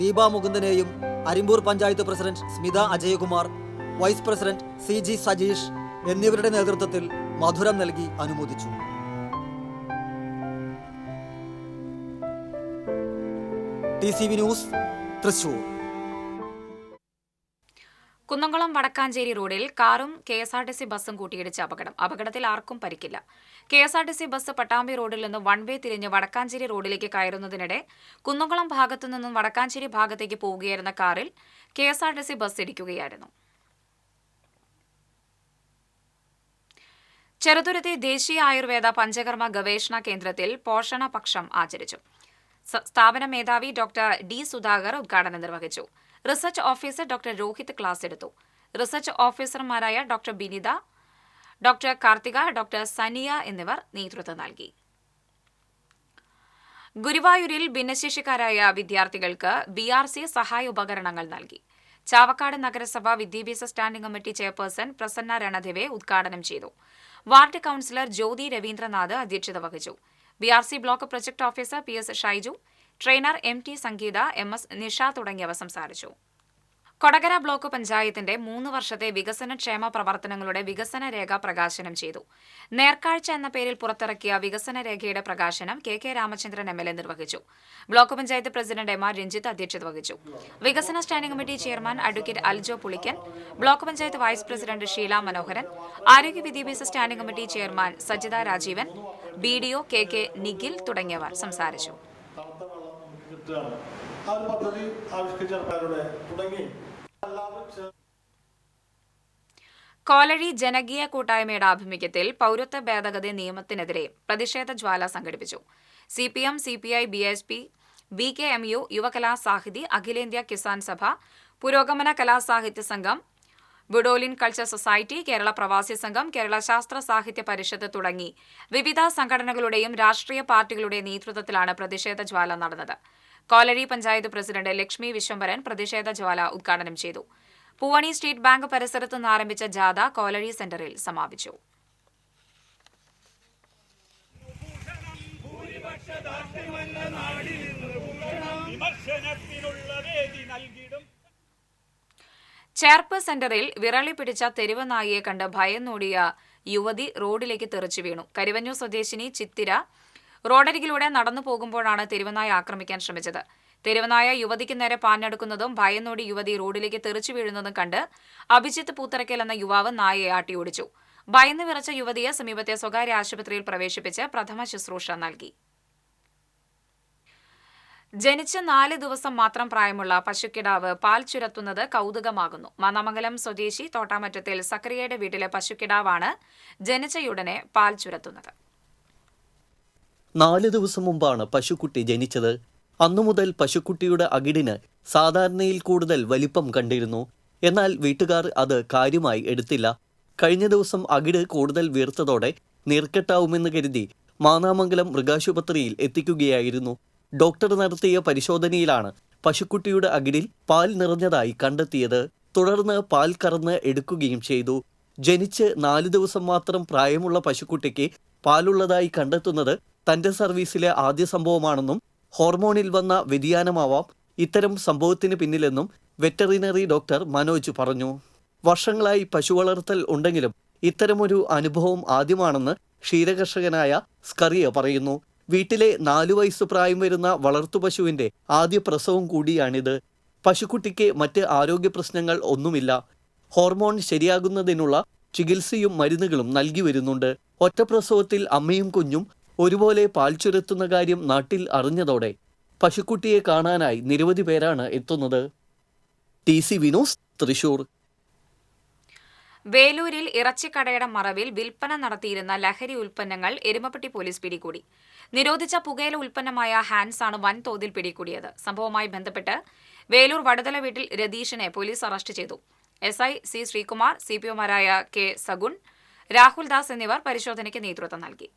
ദീപാ മുകുന്ദനെയും Arimbur panchayat president Smitha Ajayakumar, vice president CG Sajeesh എന്നിവരുടെ നേതൃത്വത്തിൽ മധുരം നൽകി അനുമോദിച്ചു. TCV news, Thrissur. കുന്നംകുളം വടക്കാഞ്ചേരി റോഡിൽ കാറും KSRTC ബസ്സും കൂട്ടിയിടിച്ച അപകടത്തിൽ ആർക്കും പരിക്കില്ല. KSRTC ബസ് പട്ടാമ്പി റോഡിൽ നിന്ന് വൺ വേ തിരിഞ്ഞ് വടക്കാഞ്ചേരി റോഡിലേക്ക് കയറുന്നതിനിടെ കുന്നംകുളം ഭാഗത്തു നിന്നും വടക്കാഞ്ചേരി ഭാഗത്തേക്ക് പോവുകയായിരുന്ന കാറിൽ KSRTC ബസ് ഇടിക്കുകയായിരുന്നു. ചെറുതുരുത്തി ദേശീയ ആയുർവേദ പഞ്ചകർമ്മ ഗവേഷണ കേന്ദ്രത്തിൽ പോഷണ പക്ഷം ആചരിച്ചു. സ്ഥാപന മേധാവി ഡോക്ടർ D സുധാകർ ഉദ്ഘാടനം നിർവഹിച്ചു. Research officer doctor Rohit class എടുത്തു. റിസർച്ച് ഓഫീസർമാരായ doctor Binitha, doctor Karthika, doctor Saniya എന്നിവർ നേതൃത്വം നൽകി. ഗുരുവായൂരിൽ ഭിന്നശേഷിക്കാരായ വിദ്യാർത്ഥികൾക്ക് BRC സഹായ ഉപകരണങ്ങൾ നൽകി. ചാവക്കാട് നഗരസഭ വിദ്യാഭ്യാസ standing committee chairperson Prasanna Ranadive ഉദ്ഘാടനം ചെയ്തു. വാർഡ് കൌൺസിലർ ജ്യോതി രവീന്ദ്രനാഥ് അധ്യക്ഷത വഹിച്ചു. BRC block project officer PS Shaiju, trainer MT സംഗീത, MS നിഷ തുടങ്ങിയവർ സംസാരിച്ചു. കൊടകര ബ്ലോക്ക് പഞ്ചായത്തിന്റെ 3 വർഷത്തെ വികസനക്ഷേമ പ്രവർത്തനങ്ങളുടെ വികസന രേഖ പ്രകാശനം ചെയ്തു. നേർക്കാഴ്ച എന്ന പേരിൽ പുറത്തിറക്കിയ വികസന രേഖയുടെ പ്രകാശനം KK രാമചന്ദ്രൻ MLA നിർവഹിച്ചു. Block panchayat president MR Ranjith അധ്യക്ഷത വഹിച്ചു. വികസന standing committee chairman advocate Aljo Pulikkan, block panchayat vice president Sheela Manoharan, ആരോഗ്യ വിദ്യാഭ്യാസ standing committee chairman Sajitha Rajeevan, BDO KK Nikhil തുടങ്ങിയവർ സംസാരിച്ചു. കോലഴി ജനകീയ കൂട്ടായ്മയുടെ ആഭിമുഖ്യത്തിൽ പൌരത്വ ഭേദഗതി നിയമത്തിനെതിരെ പ്രതിഷേധ ജ്വാല സംഘടിപ്പിച്ചു. CPM, CPI, BSP, BKMU, Yuvakalasahithi, അഖിലേന്ത്യാ കിസാൻ സഭ, പുരോഗമന കലാസാഹിത്യ സംഘം, ബുഡോലിൻ കൾച്ചർ സൊസൈറ്റി, കേരള പ്രവാസി സംഘം, കേരള ശാസ്ത്ര സാഹിത്യ പരിഷത്ത് തുടങ്ങി വിവിധ സംഘടനകളുടെയും രാഷ്ട്രീയ പാർട്ടികളുടെയും നേതൃത്വത്തിലാണ് പ്രതിഷേധ ജ്വാല നടന്നത്. കോലഴി പഞ്ചായത്ത് പ്രസിഡന്റ് ലക്ഷ്മി വിശ്വംഭരൻ പ്രതിഷേധ ജ്വാല ഉദ്ഘാടനം ചെയ്തു. പൂവണി സ്റ്റേറ്റ് ബാങ്ക് പരിസരത്ത് നിന്ന് ആരംഭിച്ച ജാഥ കോലഴി സെന്ററിൽ സമാപിച്ചു. ചേർപ്പ് സെന്ററിൽ വിരളി പിടിച്ച തെരുവ് നായിയെ കണ്ട് ഭയന്നോടിയ യുവതി റോഡിലേക്ക് തെറിച്ചു വീണു. കരുവന്നൂർ സ്വദേശിനി ചിത്തിര റോഡരികിലൂടെ നടന്നു പോകുമ്പോഴാണ് തെരുവുനായ ആക്രമിക്കാൻ ശ്രമിച്ചത്. തെരുവുനായ യുവതിക്ക് നേരെ പാഞ്ഞെടുക്കുന്നതും ഭയന്നോടി യുവതി റോഡിലേക്ക് തെറിച്ചു വീഴുന്നതും കണ്ട് അഭിജിത്ത് പൂത്തറയ്ക്കൽ എന്ന യുവാവ് നായയെ ആട്ടിയോടിച്ചു. ഭയന്ന് വിറച്ച യുവതിയെ സമീപത്തെ സ്വകാര്യ ആശുപത്രിയിൽ പ്രവേശിപ്പിച്ച് പ്രഥമ ശുശ്രൂഷ നൽകി. ജനിച്ച് 4 ദിവസം മാത്രം പ്രായമുള്ള പശുക്കിടാവ് പാൽ ചുരത്തുന്നത് കൗതുകമാകുന്നു. മാന്നാമംഗലം സ്വദേശി തോട്ടാമറ്റത്തിൽ സക്കറിയയുടെ വീട്ടിലെ പശുക്കിടാവാണ് ജനിച്ചയുടനെ പാൽ ചുരത്തുന്നത്. 4 ദിവസം മുമ്പാണ് പശുക്കുട്ടി ജനിച്ചത്. അന്നു മുതൽ പശുക്കുട്ടിയുടെ അകിടിന് സാധാരണയിൽ കൂടുതൽ വലിപ്പം കണ്ടിരുന്നു. എന്നാൽ വീട്ടുകാർ അത് കാര്യമായി എടുത്തില്ല. കഴിഞ്ഞ ദിവസം അകിട് കൂടുതൽ വീർത്തതോടെ നീർക്കെട്ടാവുമെന്ന് കരുതി മാന്നാമംഗലം മൃഗാശുപത്രിയിൽ എത്തിക്കുകയായിരുന്നു. ഡോക്ടർ നടത്തിയ പരിശോധനയിലാണ് പശുക്കുട്ടിയുടെ അകിടിൽ പാൽ നിറഞ്ഞതായി കണ്ടെത്തിയത്. തുടർന്ന് പാൽ കറന്ന് എടുക്കുകയും ചെയ്തു. ജനിച്ച് 4 ദിവസം മാത്രം പ്രായമുള്ള പശുക്കുട്ടിക്ക് പാലുള്ളതായി കണ്ടെത്തുന്നത് തന്റെ സർവീസിലെ ആദ്യ സംഭവമാണെന്നും ഹോർമോണിൽ വന്ന വ്യതിയാനമാവാം ഇത്തരം സംഭവത്തിന് പിന്നിലെന്നും വെറ്ററിനറി ഡോക്ടർ മനോജ് പറഞ്ഞു. വർഷങ്ങളായി പശു വളർത്തൽ ഉണ്ടെങ്കിലും ഇത്തരമൊരു അനുഭവം ആദ്യമാണെന്ന് ക്ഷീരകർഷകനായ സ്കറിയ പറയുന്നു. വീട്ടിലെ 4 വയസ്സ് പ്രായം വരുന്ന വളർത്തുപശുവിന്റെ ആദ്യ പ്രസവം കൂടിയാണിത്. പശുക്കുട്ടിക്ക് മറ്റ് ആരോഗ്യ പ്രശ്നങ്ങൾ ഒന്നുമില്ല. ഹോർമോൺ ശരിയാകുന്നതിനുള്ള ചികിത്സയും മരുന്നുകളും നൽകി വരുന്നുണ്ട്. ഒറ്റ പ്രസവത്തിൽ അമ്മയും കുഞ്ഞും ഒരുപോലെ പാൽ ചുരത്തുന്ന കാര്യം നാട്ടിൽ അറിഞ്ഞതോടെ പശുക്കുട്ടിയെ കാണാനായി നിരവധി പേരാണ് എത്തുന്നത്. TC വിനോസ്, തൃശൂർ. വേലൂരിൽ ഇറച്ചിക്കടയുടെ മറവിൽ വിൽപ്പന നടത്തിയിരുന്ന ലഹരി ഉൽപ്പന്നങ്ങൾ എരുമപ്പെട്ടി പോലീസ് പിടികൂടി. നിരോധിച്ച പുകയില ഉൽപ്പന്നമായ ഹാൻസ് ആണ് വൻതോതിൽ പിടികൂടിയത്. സംഭവവുമായി ബന്ധപ്പെട്ട് വേലൂർ വടുതല വീട്ടിൽ രതീഷിനെ പോലീസ് അറസ്റ്റ് ചെയ്തു. SI C ശ്രീകുമാർ, CPOമാരായ K സഗുൺ, രാഹുൽ ദാസ് എന്നിവർ പരിശോധനയ്ക്ക് നേതൃത്വം നൽകി.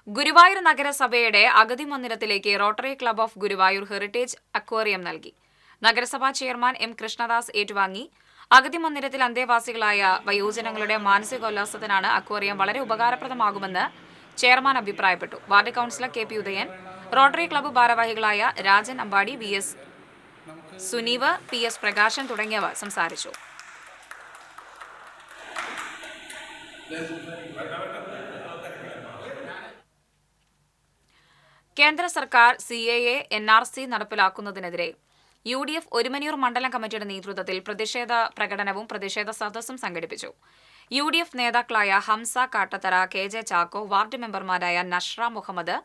ഗുരുവായൂർ നഗരസഭയുടെ അഗതി മന്ദിരത്തിലേക്ക് rotary club of Guruvayur heritage aquarium നൽകി. നഗരസഭാ ചെയർമാൻ M കൃഷ്ണദാസ് ഏറ്റുവാങ്ങി. അഗതി മന്ദിരത്തിൽ അന്തേവാസികളായ വയോജനങ്ങളുടെ മാനസികോല്ലാസത്തിനാണ് അക്വേറിയം വളരെ ഉപകാരപ്രദമാകുമെന്ന് ചെയർമാൻ അഭിപ്രായപ്പെട്ടു. Ward councillor KP Udayan, rotary club ഭാരവാഹികളായ രാജൻ അമ്പാടി, VS സുനീവ്, PS പ്രകാശൻ തുടങ്ങിയവർ സംസാരിച്ചു. കേന്ദ്ര സർക്കാർ CAA NRC നടപ്പിലാക്കുന്നതിനെതിരെ UDF ഒരുമനിയൂർ മണ്ഡലം കമ്മിറ്റിയുടെ നേതൃത്വത്തിൽ പ്രതിഷേധ പ്രകടനവും പ്രതിഷേധ സദസ്സും സംഘടിപ്പിച്ചു. UDF നേതാക്കളായ ഹംസ കാട്ടത്തറ, KJ ചാക്കോ, വാർഡ് മെമ്പർമാരായ നഷ്ര മുഹമ്മദ്,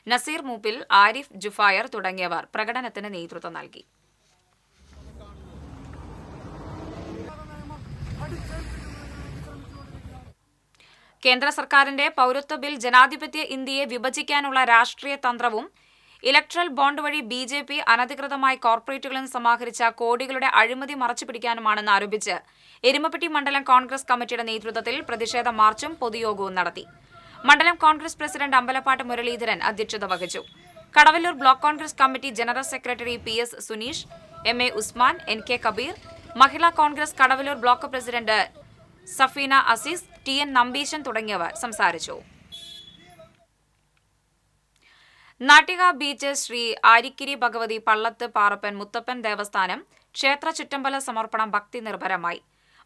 നസീർ മൂപ്പിൽ, ആരിഫ് ജുഫായർ തുടങ്ങിയവർ പ്രകടനത്തിന് നേതൃത്വം നൽകി. കേന്ദ്ര സർക്കാരിന്റെ പൗരത്വ ബിൽ ജനാധിപത്യ ഇന്ത്യയെ വിഭജിക്കാനുള്ള രാഷ്ട്രീയ തന്ത്രവും ഇലക്ട്രൽ ബോണ്ട് വഴി BJP അനധികൃതമായി കോർപ്പറേറ്റുകളിൽ സമാഹരിച്ച കോടികളുടെ അഴിമതി മറച്ചുപിടിക്കാനുമാണെന്ന് ആരോപിച്ച് എരുമപ്പെട്ടി മണ്ഡലം കോൺഗ്രസ് കമ്മിറ്റിയുടെ നേതൃത്വത്തിൽ പ്രതിഷേധ മാർച്ചും പൊതുയോഗവും നടത്തി. മണ്ഡലം കോൺഗ്രസ് പ്രസിഡന്റ് അമ്പലപ്പാട്ട് മുരളീധരൻ അധ്യക്ഷത വഹിച്ചു. Kadavallur block Congress committee general secretary PS Suneesh, MA Usman, NK Kabeer, Mahila Congress Kadavallur block president Safeena Azeez, TN Nambeesan തുടങ്ങിയവർ സംസാരിച്ചു. നാട്ടിക ബീച്ച് ശ്രീ ആരിക്കിരി ഭഗവതി പള്ളത്ത് പാറപ്പൻ മുത്തപ്പൻ ദേവസ്ഥാനം ക്ഷേത്ര ചുറ്റമ്പല സമർപ്പണം ഭക്തി നിർഭരമായി.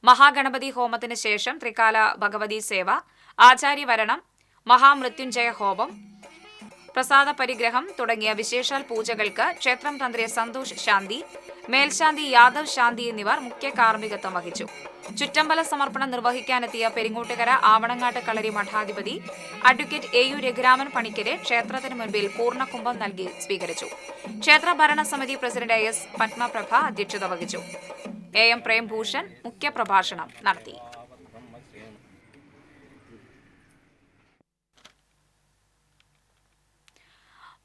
മഹാഗണപതി ഹോമത്തിന് ശേഷം ത്രികാല ഭഗവതി സേവ, ആചാര്യവരണം, മഹാമൃത്യുഞ്ജയ ഹോമം, പ്രസാദ പരിഗ്രഹം തുടങ്ങിയ വിശേഷാൽ പൂജകൾക്ക് ക്ഷേത്രം തന്ത്രി സന്തോഷ് ശാന്തി, മേൽശാന്തി യാദവ് ശാന്തി എന്നിവർ മുഖ്യ കാർമ്മികത്വം വഹിച്ചു. ചുറ്റമ്പല സമർപ്പണം നിർവഹിക്കാനെത്തിയ പെരിങ്ങോട്ടുകര ആവണങ്ങാട്ട് കളരി മഠാധിപതി അഡ്വക്കേറ്റ് AU രഘുരാമൻ പണിക്കരെ ക്ഷേത്രത്തിന് മുൻപിൽ പൂർണ്ണകുംഭം നൽകി സ്വീകരിച്ചു. ക്ഷേത്ര ഭരണസമിതി പ്രസിഡന്റ് AS പത്മപ്രഭ അധ്യക്ഷത വഹിച്ചു. AM പ്രേംഭൂഷൺ മുഖ്യപ്രഭാഷണം നടത്തി.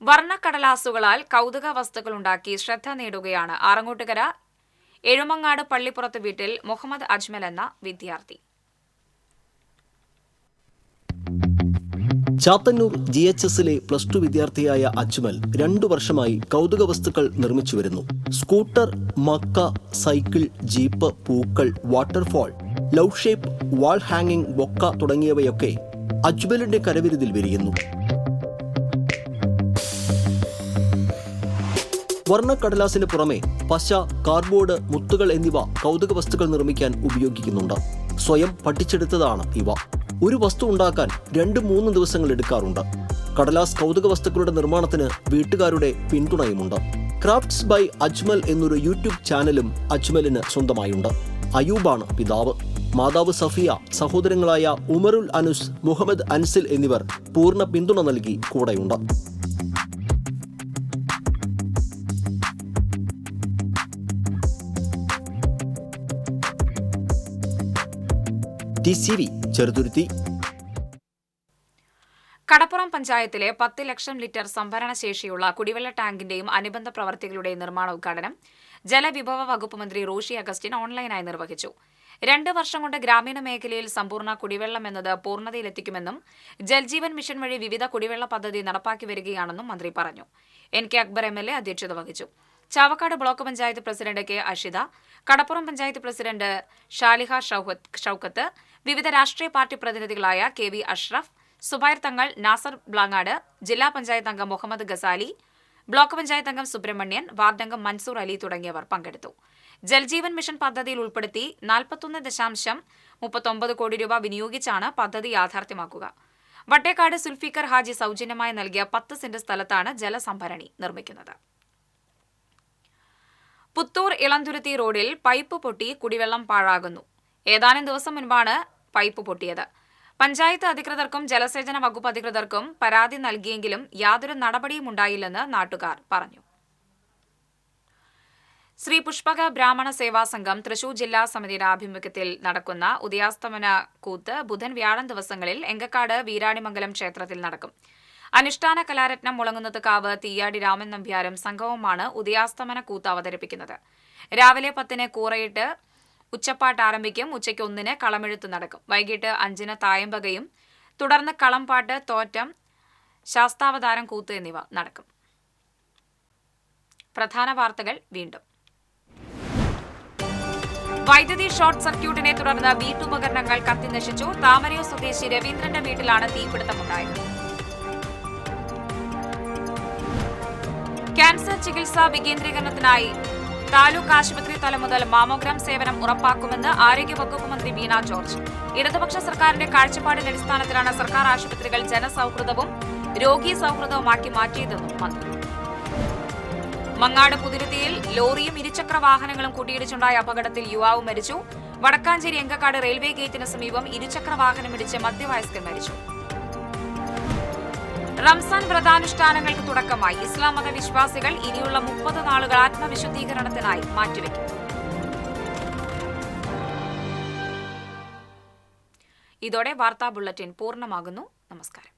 വർണ്ണക്കടലാസുകളാൽ കൗതുക വസ്തുക്കളുണ്ടാക്കി ശ്രദ്ധ നേടുകയാണ് ആറങ്ങോട്ടുകര എഴുമങ്ങാട് പള്ളിപ്പുറത്ത് വീട്ടിൽ മുഹമ്മദ് അജ്മൽ എന്ന വിദ്യാർത്ഥി. ചാത്തന്നൂർ GHSലെ +2 വിദ്യാർത്ഥിയായ അജ്മൽ 2 വർഷമായി കൗതുക വസ്തുക്കൾ നിർമ്മിച്ചു വരുന്നു. സ്കൂട്ടർ, മക്ക, സൈക്കിൾ, ജീപ്പ്, പൂക്കൾ, വാട്ടർഫാൾ ലവ് ഷേപ്പ്, വാൾ ഹാങ്ങിങ്, ബൊക്ക തുടങ്ങിയവയൊക്കെ അജ്മലിന്റെ കരവിരുതിൽ വിരിയുന്നു. വർണ്ണക്കടലാസിന് പുറമെ പശ, കാർഡ്ബോർഡ്, മുത്തുകൾ എന്നിവ കൗതുക വസ്തുക്കൾ നിർമ്മിക്കാൻ ഉപയോഗിക്കുന്നുണ്ട്. സ്വയം പഠിച്ചെടുത്തതാണ് ഇവ. ഒരു വസ്തു ഉണ്ടാക്കാൻ 2-3 ദിവസങ്ങൾ എടുക്കാറുണ്ട്. കടലാസ് കൗതുക വസ്തുക്കളുടെ നിർമ്മാണത്തിന് വീട്ടുകാരുടെ പിന്തുണയുമുണ്ട്. ക്രാഫ്റ്റ്സ് ബൈ അജ്മൽ എന്നൊരു യൂട്യൂബ് ചാനലും അജ്മലിന് സ്വന്തമായുണ്ട്. അയൂബാണ് പിതാവ്. മാതാവ് സഫിയ, സഹോദരങ്ങളായ ഉമറുൽ അനുസ്, മുഹമ്മദ് അൻസിൽ എന്നിവർ പൂർണ്ണ പിന്തുണ നൽകി കൂടെയുണ്ട്. TCV ചെറുതുരുത്തി. കടപ്പുറം പഞ്ചായത്തിലെ 10 ലക്ഷം ലിറ്റർ സംഭരണ ശേഷിയുള്ള കുടിവെള്ള ടാങ്കിന്റെയും അനുബന്ധ പ്രവർത്തികളുടെയും നിർമ്മാണ ഉദ്ഘാടനം ജലവിഭവ വകുപ്പ് മന്ത്രി റോഷി അഗസ്റ്റിൻ ഓൺലൈനായി നിർവഹിച്ചു. 2 വർഷം കൊണ്ട് ഗ്രാമീണ മേഖലയിൽ സമ്പൂർണ്ണ കുടിവെള്ളം എന്നത് പൂർണ്ണതയിലെത്തിക്കുമെന്നും ജൽജീവൻ മിഷൻ വഴി വിവിധ കുടിവെള്ള പദ്ധതി നടപ്പാക്കി വരികയാണെന്നും മന്ത്രി പറഞ്ഞു. NK അക്ബർ MLA അധ്യക്ഷത വഹിച്ചു. Chavakkad block panchayat president K Ashitha, Kadappuram panchayat president Shaliha Shoukath, വിവിധ രാഷ്ട്രീയ പാർട്ടി പ്രതിനിധികളായ KV അഷ്റഫ്, സുബൈർ തങ്ങൾ, നാസർ ബ്ലാങ്ങാട്, ജില്ലാ പഞ്ചായത്ത് അംഗം മുഹമ്മദ് ഗസാലി, ബ്ലോക്ക് പഞ്ചായത്ത് അംഗം സുബ്രഹ്മണ്യൻ, വാർഡംഗം മൻസൂർ അലി തുടങ്ങിയവർ പങ്കെടുത്തു. ജൽജീവൻ മിഷൻ പദ്ധതിയിൽ ഉൾപ്പെടുത്തി 41.39 കോടി രൂപ വിനിയോഗിച്ചാണ് പദ്ധതി യാഥാർത്ഥ്യമാക്കുക. വട്ടേക്കാട് സുൽഫിക്കർ ഹാജി സൗജന്യമായി നൽകിയ 10 സെന്റ് സ്ഥലത്താണ് ജലസംഭരണി നിർമ്മിക്കുന്നത്. പുത്തൂർ ഇളന്തുരുത്തി റോഡിൽ പൈപ്പ് പൊട്ടി കുടിവെള്ളം പാഴാകുന്നു. ഏതാനും ദിവസം മുൻപാണ് പൈപ്പ് പൊട്ടിയത്. പഞ്ചായത്ത് അധികൃതർക്കും ജലസേചന വകുപ്പ് അധികൃതർക്കും പരാതി നൽകിയെങ്കിലും യാതൊരു നടപടിയും ഉണ്ടായില്ലെന്ന് നാട്ടുകാർ പറഞ്ഞു. ശ്രീ പുഷ്പക ബ്രാഹ്മണ സേവാ സംഘം തൃശൂർ ജില്ലാ സമിതിയുടെ ആഭിമുഖ്യത്തിൽ നടക്കുന്ന ഉദയാസ്തമന കൂത്ത് ബുധൻ, വ്യാഴം ദിവസങ്ങളിൽ എങ്കക്കാട് വീരാണിമംഗലം ക്ഷേത്രത്തിൽ നടക്കും. അനുഷ്ഠാന കലാരത്നം മുളങ്ങുന്നത്കാവ് തീയാടി രാമൻ നമ്പ്യാരും സംഘവുമാണ് ഉദയാസ്തമന കൂത്ത് അവതരിപ്പിക്കുന്നത്. രാവിലെ 10-ന് കൂറയിട്ട് ഉച്ചപ്പാട്ട് ആരംഭിക്കും. ഉച്ചയ്ക്ക് 1-ന് കളമെഴുത്ത് നടക്കും. വൈകിട്ട് 5-ന് തായമ്പകയും തുടർന്ന് കളംപാട്ട്, തോറ്റം, ശാസ്താവതാരം കൂത്ത് എന്നിവ നടക്കും. പ്രധാന വാർത്തകൾ വീണ്ടും. വൈദ്യുതി ഷോർട്ട് സർക്യൂട്ടിനെ തുടർന്ന് വീട്ടുപകരണങ്ങൾ കത്തിനശിച്ചു. താമരയൂർ സ്വദേശി രവീന്ദ്രന്റെ വീട്ടിലാണ് തീപിടുത്തമുണ്ടായത്. ക്യാൻസർ ചികിത്സാ വികേന്ദ്രീകരണത്തിനായി താലൂക്ക് ആശുപത്രി തലം മുതൽ മാമോഗ്രാം സേവനം ഉറപ്പാക്കുമെന്ന് ആരോഗ്യവകുപ്പ് മന്ത്രി വീണ ജോർജ്. ഇടതുപക്ഷ സർക്കാരിന്റെ കാഴ്ചപ്പാടിന്റെ അടിസ്ഥാനത്തിലാണ് സർക്കാർ ആശുപത്രികൾ ജനസൌഹൃദവും രോഗീ സൌഹൃദവുമാക്കി മാറ്റിയതെന്നും മന്ത്രി. മങ്ങാട് പുതിരുത്തിയിൽ ലോറിയും ഇരുചക്ര വാഹനങ്ങളും കൂട്ടിയിടിച്ചുണ്ടായ അപകടത്തിൽ യുവാവ് മരിച്ചു. വടക്കാഞ്ചേരി എങ്കക്കാട് റെയിൽവേ ഗേറ്റിന് സമീപം ഇരുചക്ര വാഹനമിടിച്ച് മധ്യവയസ്കൻ മരിച്ചു. റംസാൻ വ്രതാനുഷ്ഠാനങ്ങൾക്ക് തുടക്കമായി. ഇസ്ലാം മത വിശ്വാസികൾ ഇനിയുള്ള 30 നാളുകൾ ആത്മവിശുദ്ധീകരണത്തിനായി മാറ്റിവെക്കും. ഇതോടെ വാർത്താ ബുള്ളറ്റിൻ പൂർണ്ണമാകുന്നു. നമസ്കാരം.